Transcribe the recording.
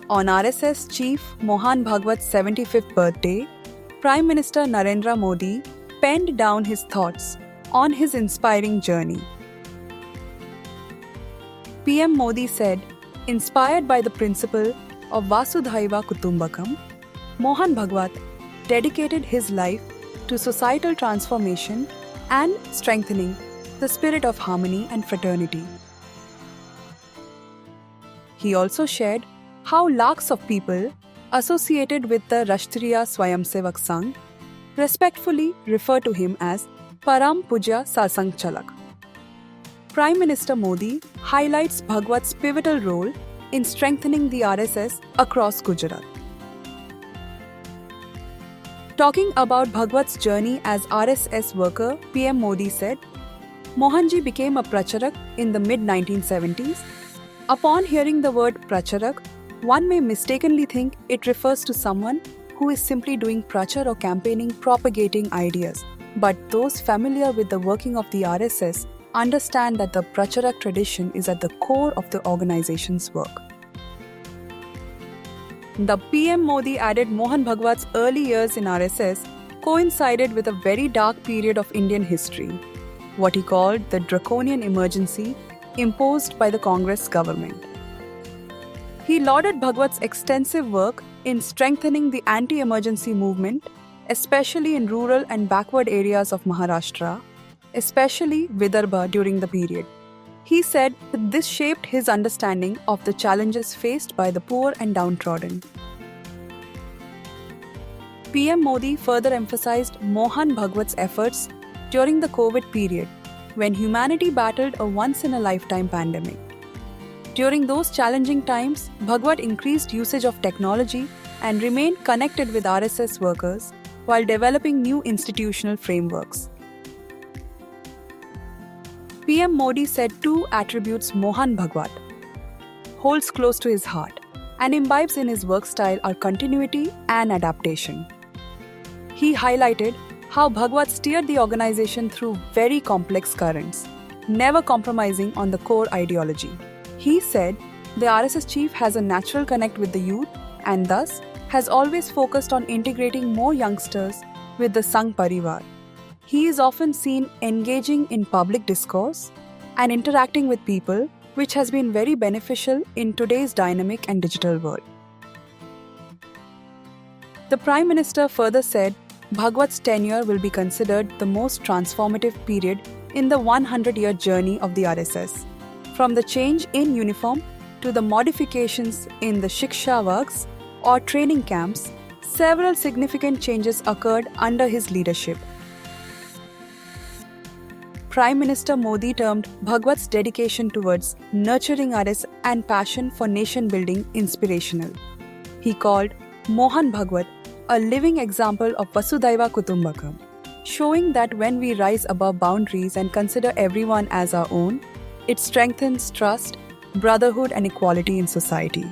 On RSS chief Mohan Bhagwat's 75th birthday, Prime Minister Narendra Modi penned down his thoughts on his inspiring journey. PM Modi said, inspired by the principle of Vasudhaiva Kutumbakam, Mohan Bhagwat dedicated his life to societal transformation and strengthening the spirit of harmony and fraternity. He also shared how lakhs of people associated with the Rashtriya Swayamsevak Sangh respectfully refer to him as Param Pujya Sasang Chalak. Prime Minister Modi highlights Bhagwat's pivotal role in strengthening the RSS across Gujarat. Talking about Bhagwat's journey as RSS worker, PM Modi said, Mohanji became a pracharak in the mid-1970s. Upon hearing the word pracharak, one may mistakenly think it refers to someone who is simply doing prachar or campaigning propagating ideas. But those familiar with the working of the RSS understand that the pracharak tradition is at the core of the organization's work. The PM Modi added Mohan Bhagwat's early years in RSS coincided with a very dark period of Indian history, what he called the draconian emergency imposed by the Congress government. He lauded Bhagwat's extensive work in strengthening the anti-emergency movement, especially in rural and backward areas of Maharashtra, especially Vidarbha during the period. He said that this shaped his understanding of the challenges faced by the poor and downtrodden. PM Modi further emphasized Mohan Bhagwat's efforts during the COVID period, when humanity battled a once-in-a-lifetime pandemic. During those challenging times, Bhagwat increased usage of technology and remained connected with RSS workers while developing new institutional frameworks. PM Modi said two attributes Mohan Bhagwat holds close to his heart and imbibes in his work style are continuity and adaptation. He highlighted how Bhagwat steered the organization through very complex currents, never compromising on the core ideology. He said the RSS chief has a natural connect with the youth and thus has always focused on integrating more youngsters with the Sangh Parivar. He is often seen engaging in public discourse and interacting with people, which has been very beneficial in today's dynamic and digital world. The Prime Minister further said Bhagwat's tenure will be considered the most transformative period in the 100-year journey of the RSS. From the change in uniform to the modifications in the Shiksha works or training camps, several significant changes occurred under his leadership. Prime Minister Modi termed Bhagwat's dedication towards nurturing RSS and passion for nation building inspirational. He called Mohan Bhagwat a living example of Vasudhaiva Kutumbakam, showing that when we rise above boundaries and consider everyone as our own, it strengthens trust, brotherhood and equality in society.